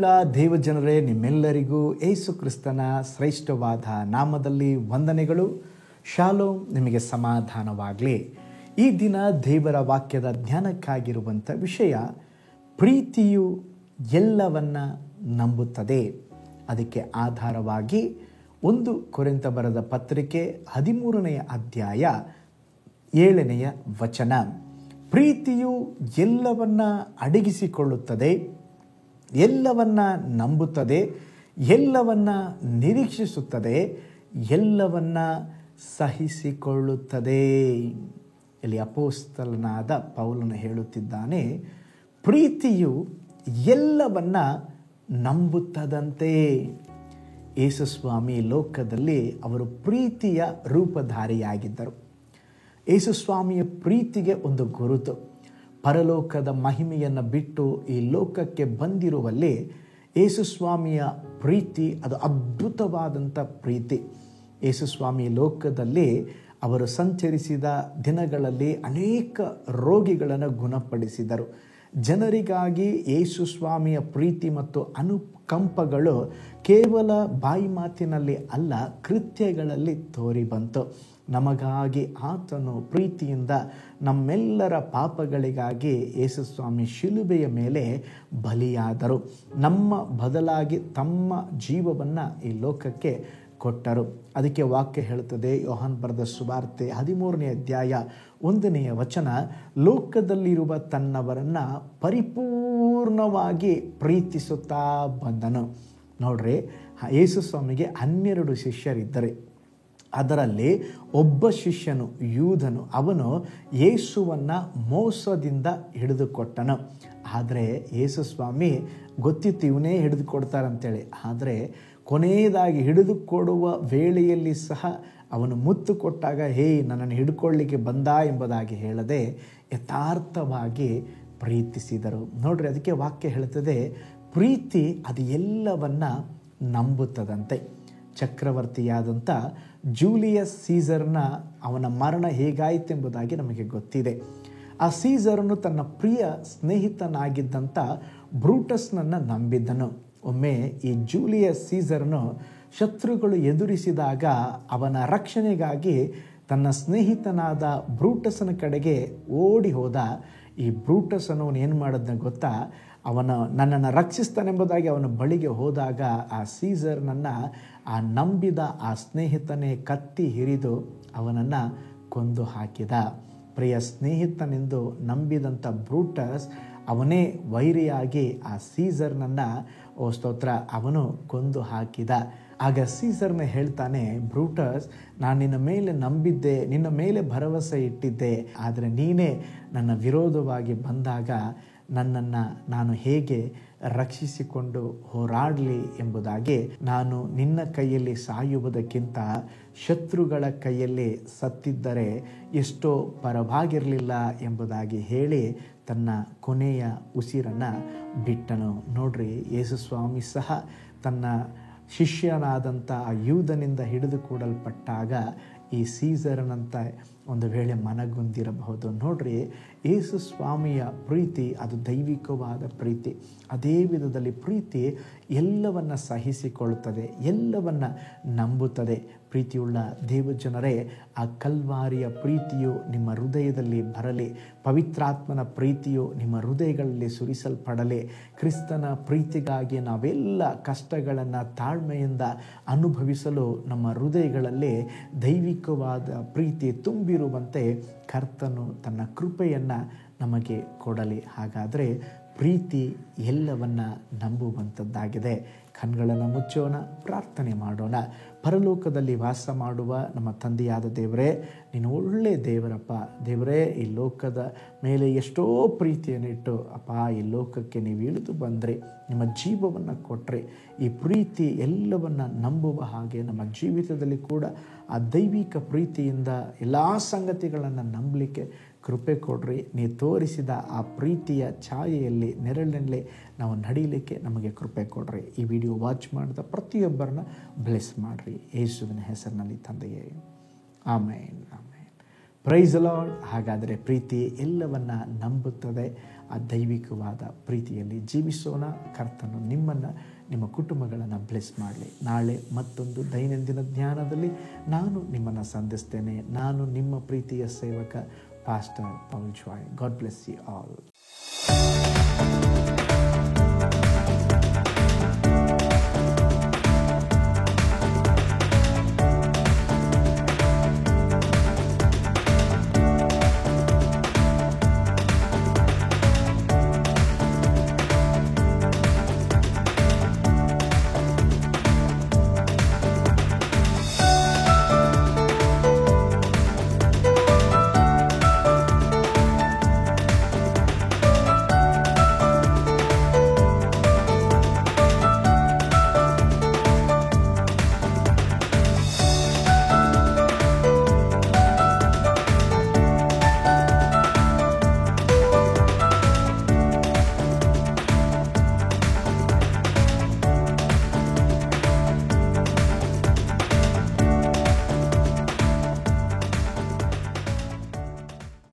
ಪ್ರೀತಿಯುಳ್ಳ ದೇವಜನರೇ, ನಿಮ್ಮೆಲ್ಲರಿಗೂ ಯೇಸು ಕ್ರಿಸ್ತನ ಶ್ರೇಷ್ಠವಾದ ನಾಮದಲ್ಲಿ ವಂದನೆಗಳು. ಶಾಲೋಮ್, ನಿಮಗೆ ಸಮಾಧಾನವಾಗಲಿ. ಈ ದಿನ ದೇವರ ವಾಕ್ಯದ ಧ್ಯಾನಕ್ಕಾಗಿರುವಂಥ ವಿಷಯ, ಪ್ರೀತಿಯು ಎಲ್ಲವನ್ನ ನಂಬುತ್ತದೆ. ಅದಕ್ಕೆ ಆಧಾರವಾಗಿ 1 ಕೊರಿಂಥ ಬರೆದ ಪತ್ರಿಕೆ 13ನೇ ಅಧ್ಯಾಯ 7ನೇ ವಚನ, ಪ್ರೀತಿಯು ಎಲ್ಲವನ್ನ ಅಡಗಿಸಿಕೊಳ್ಳುತ್ತದೆ, ಎಲ್ಲವನ್ನ ನಂಬುತ್ತದೆ, ಎಲ್ಲವನ್ನ ನಿರೀಕ್ಷಿಸುತ್ತದೆ, ಎಲ್ಲವನ್ನ ಸಹಿಸಿಕೊಳ್ಳುತ್ತದೆ. ಇಲ್ಲಿ ಅಪೊಸ್ತಲನಾದ ಪೌಲನು ಹೇಳುತ್ತಿದ್ದಾನೆ, ಪ್ರೀತಿಯು ಎಲ್ಲವನ್ನ ನಂಬುತ್ತದಂತೆ. ಯೇಸುಸ್ವಾಮಿ ಲೋಕದಲ್ಲಿ ಅವರು ಪ್ರೀತಿಯ ರೂಪಧಾರಿಯಾಗಿದ್ದರು. ಯೇಸುಸ್ವಾಮಿಯ ಪ್ರೀತಿಗೆ ಒಂದು ಗುರುತು. ಪರಲೋಕದ ಮಹಿಮೆಯನ್ನು ಬಿಟ್ಟು ಈ ಲೋಕಕ್ಕೆ ಬಂದಿರುವಲ್ಲಿ ಯೇಸುಸ್ವಾಮಿಯ ಪ್ರೀತಿ ಅದು ಅದ್ಭುತವಾದಂಥ ಪ್ರೀತಿ. ಯೇಸುಸ್ವಾಮಿ ಲೋಕದಲ್ಲಿ ಅವರು ಸಂಚರಿಸಿದ ದಿನಗಳಲ್ಲಿ ಅನೇಕ ರೋಗಿಗಳನ್ನು ಗುಣಪಡಿಸಿದರು. ಜನರಿಗಾಗಿ ಯೇಸುಸ್ವಾಮಿಯ ಪ್ರೀತಿ ಮತ್ತು ಅನುಕಂಪಗಳು ಕೇವಲ ಬಾಯಿ ಮಾತಿನಲ್ಲಿ ಅಲ್ಲ, ಕೃತ್ಯಗಳಲ್ಲಿ ತೋರಿ ಬಂತು. ನಮಗಾಗಿ ಆತನು ಪ್ರೀತಿಯಿಂದ ನಮ್ಮೆಲ್ಲರ ಪಾಪಗಳಿಗಾಗಿ ಯೇಸುಸ್ವಾಮಿ ಶಿಲುಬೆಯ ಮೇಲೆ ಬಲಿಯಾದರು. ನಮ್ಮ ಬದಲಾಗಿ ತಮ್ಮ ಜೀವವನ್ನು ಈ ಲೋಕಕ್ಕೆ ಕೊಟ್ಟರು. ಅದಕ್ಕೆ ವಾಕ್ಯ ಹೇಳುತ್ತದೆ, ಯೋಹಾನ್ ಬರೆದ ಸುವಾರ್ತೆ 13ನೇ ಅಧ್ಯಾಯ 1ನೇ ವಚನ, ಲೋಕದಲ್ಲಿರುವ ತನ್ನವರನ್ನು ಪರಿಪೂರ್ಣವಾಗಿ ಪ್ರೀತಿಸುತ್ತಾ ಬಂದನು. ನೋಡ್ರಿ, ಯೇಸುಸ್ವಾಮಿಗೆ 12 ಶಿಷ್ಯರಿದ್ದರು. ಅದರಲ್ಲಿ ಒಬ್ಬ ಶಿಷ್ಯನು ಯೂದನು. ಅವನು ಯೇಸುವನ್ನು ಮೋಸದಿಂದ ಹಿಡಿದುಕೊಟ್ಟನು. ಆದರೆ ಯೇಸುಸ್ವಾಮಿ ಗೊತ್ತಿತ್ತು ಇವನೇ ಹಿಡಿದುಕೊಡ್ತಾರಂತೇಳಿ. ಆದರೆ ಕೊನೆಯದಾಗಿ ಹಿಡಿದುಕೊಡುವ ವೇಳೆಯಲ್ಲಿ ಸಹ ಅವನು ಮುತ್ತು ಕೊಟ್ಟಾಗ, ನನ್ನನ್ನು ಹಿಡ್ಕೊಳ್ಳಿಕ್ಕೆ ಬಂದ ಎಂಬುದಾಗಿ ಹೇಳದೆ ಯಥಾರ್ಥವಾಗಿ ಪ್ರೀತಿಸಿದರು. ನೋಡ್ರಿ, ಅದಕ್ಕೆ ವಾಕ್ಯ ಹೇಳುತ್ತದೆ, ಪ್ರೀತಿ ಅದು ಎಲ್ಲವನ್ನ ನಂಬುತ್ತದಂತೆ. ಚಕ್ರವರ್ತಿಯಾದಂಥ ಜೂಲಿಯಸ್ ಸೀಸರ್ನ ಅವನ ಮರಣ ಹೇಗಾಯಿತೆಂಬುದಾಗಿ ನಮಗೆ ಗೊತ್ತಿದೆ. ಆ ಸೀಸರನು ತನ್ನ ಪ್ರಿಯ ಸ್ನೇಹಿತನಾಗಿದ್ದಂಥ ಬ್ರೂಟಸ್ನನ್ನು ನಂಬಿದ್ದನು. ಒಮ್ಮೆ ಈ ಜೂಲಿಯಸ್ ಸೀಸರ್ನು ಶತ್ರುಗಳು ಎದುರಿಸಿದಾಗ ಅವನ ರಕ್ಷಣೆಗಾಗಿ ತನ್ನ ಸ್ನೇಹಿತನಾದ ಬ್ರೂಟಸನ ಕಡೆಗೆ ಓಡಿ ಹೋದ. ಈ ಬ್ರೂಟಸ್ ಅನ್ನೋನು ಏನು ಮಾಡಿದ್ನ ಗೊತ್ತಾ, ನನ್ನನ್ನು ರಕ್ಷಿಸ್ತಾನೆಂಬುದಾಗಿ ಅವನ ಬಳಿಗೆ ಹೋದಾಗ ಆ ಸೀಸರ್ನನ್ನು ಆ ನಂಬಿದ ಆ ಸ್ನೇಹಿತನೇ ಕತ್ತಿ ಹಿರಿದು ಅವನನ್ನು ಕೊಂದು ಹಾಕಿದ. ಪ್ರಿಯ ಸ್ನೇಹಿತನೆಂದು ನಂಬಿದಂಥ ಬ್ರೂಟಸ್ ಅವನೇ ವೈರಿಯಾಗಿ ಆ ಸೀಸರ್ನನ್ನು ಅವನು ಕೊಂದು ಹಾಕಿದ. ಆಗ ಸೀಸರ್ನ ಹೇಳ್ತಾನೆ, ಬ್ರೂಟಸ್, ನಾನು ನಿನ್ನ ಮೇಲೆ ನಂಬಿದ್ದೆ, ನಿನ್ನ ಮೇಲೆ ಭರವಸೆ ಇಟ್ಟಿದ್ದೆ, ಆದರೆ ನೀನೇ ನನ್ನ ವಿರೋಧವಾಗಿ ಬಂದಾಗ ನನ್ನನ್ನು ನಾನು ಹೇಗೆ ರಕ್ಷಿಸಿಕೊಂಡು ಹೋರಾಡಲಿ ಎಂಬುದಾಗಿ, ನಾನು ನಿನ್ನ ಕೈಯಲ್ಲಿ ಸಾಯುವುದಕ್ಕಿಂತ ಶತ್ರುಗಳ ಕೈಯಲ್ಲಿ ಸತ್ತಿದ್ದರೆ ಎಷ್ಟೋ ಪರವಾಗಿರಲಿಲ್ಲ ಎಂಬುದಾಗಿ ಹೇಳಿ ತನ್ನ ಕೊನೆಯ ಉಸಿರನ್ನು ಬಿಟ್ಟನು. ನೋಡ್ರಿ, ಯೇಸುಸ್ವಾಮಿ ಸಹ ತನ್ನ ಶಿಷ್ಯನಾದಂಥ ಆ ಯೂದನಿಂದ ಹಿಡಿದು ಕೂಡಲ್ಪಟ್ಟಾಗ ಈ ಸೀಸರನಂತ ಒಂದು ವೇಳೆ ಮನಗುಂದಿರಬಹುದು. ನೋಡ್ರಿ, ಯೇಸು ಸ್ವಾಮಿಯ ಪ್ರೀತಿ ಅದು ದೈವಿಕವಾದ ಪ್ರೀತಿ. ಅದೇ ವಿಧದಲ್ಲಿ ಪ್ರೀತಿ ಎಲ್ಲವನ್ನ ಸಹಿಸಿಕೊಳ್ಳುತ್ತದೆ, ಎಲ್ಲವನ್ನ ನಂಬುತ್ತದೆ. ಪ್ರೀತಿಯುಳ್ಳ ದೇವಜನರೇ, ಆ ಕಲ್ವಾರಿಯ ಪ್ರೀತಿಯು ನಿಮ್ಮ ಹೃದಯದಲ್ಲಿ ಬರಲಿ. ಪವಿತ್ರಾತ್ಮನ ಪ್ರೀತಿಯು ನಿಮ್ಮ ಹೃದಯಗಳಲ್ಲಿ ಸುರಿಸಲ್ಪಡಲಿ. ಕ್ರಿಸ್ತನ ಪ್ರೀತಿಗಾಗಿ ನಾವೆಲ್ಲ ಕಷ್ಟಗಳನ್ನು ತಾಳ್ಮೆಯಿಂದ ಅನುಭವಿಸಲು ನಮ್ಮ ಹೃದಯಗಳಲ್ಲಿ ದೈವಿಕವಾದ ಪ್ರೀತಿ ತುಂಬಿರುವಂತೆ ಕರ್ತನು ತನ್ನ ಕೃಪೆಯನ್ನು ನಮಗೆ ಕೊಡಲಿ. ಹಾಗಾದರೆ ಪ್ರೀತಿ ಎಲ್ಲವನ್ನ ನಂಬುವಂಥದ್ದಾಗಿದೆ. ಕಣ್ಗಳನ್ನು ಮುಚ್ಚೋಣ, ಪ್ರಾರ್ಥನೆ ಮಾಡೋಣ. ಪರಲೋಕದಲ್ಲಿ ವಾಸ ಮಾಡುವ ನಮ್ಮ ತಂದೆಯಾದ ದೇವರೇ, ನೀನು ಒಳ್ಳೆ ದೇವರಪ್ಪ. ದೇವರೇ, ಈ ಲೋಕದ ಮೇಲೆ ಎಷ್ಟೋ ಪ್ರೀತಿಯನ್ನು ಇಟ್ಟು ಅಪ್ಪ ಈ ಲೋಕಕ್ಕೆ ನೀವು ಇಳಿದು ಬಂದ್ರಿ, ನಿಮ್ಮ ಜೀವವನ್ನು ಕೊಟ್ಟರೆ ಈ ಪ್ರೀತಿ ಎಲ್ಲವನ್ನು ನಂಬುವ ಹಾಗೆ ನಮ್ಮ ಜೀವಿತದಲ್ಲಿ ಕೂಡ ಆ ದೈವಿಕ ಪ್ರೀತಿಯಿಂದ ಎಲ್ಲ ಸಂಗತಿಗಳನ್ನು ನಂಬಲಿಕ್ಕೆ ಕೃಪೆ ಕೊಡ್ರಿ. ನೀವು ತೋರಿಸಿದ ಆ ಪ್ರೀತಿಯ ಛಾಯೆಯಲ್ಲಿ ನೆರಳಿನಲ್ಲಿ ನಾವು ನಡೀಲಿಕ್ಕೆ ನಮಗೆ ಕೃಪೆ ಕೊಡ್ರಿ. ಈ ವಿಡಿಯೋ ವಾಚ್ ಮಾಡಿದ ಪ್ರತಿಯೊಬ್ಬರನ್ನ ಬ್ಲೆಸ್ ಮಾಡಿರಿ. ಯೇಸುವಿನ ಹೆಸರಿನಲ್ಲಿ ತಂದೆಯೇ, ಆಮೇನ್ ಆಮೇನ್. Price lord. ಹಾಗಾದರೆ ಪ್ರೀತಿ ಎಲ್ಲವನ್ನ ನಂಬುತ್ತದೆ. ಆ ದೈವಿಕವಾದ ಪ್ರೀತಿಯಲ್ಲಿ ಜೀವಿಸೋಣ. ಕರ್ತನು ನಿಮ್ಮನ್ನು, ನಿಮ್ಮ ಕುಟುಂಬಗಳನ್ನು ಬ್ಲೆಸ್ ಮಾಡಲಿ. ನಾಳೆ ಮತ್ತೊಂದು ದೈನಂದಿನ ಧ್ಯಾನದಲ್ಲಿ ನಾನು ನಿಮ್ಮನ್ನು ಸಂಧಿಸ್ತೇನೆ. ನಾನು ನಿಮ್ಮ ಪ್ರೀತಿಯ ಸೇವಕ pastor Paul Joy. God bless you all.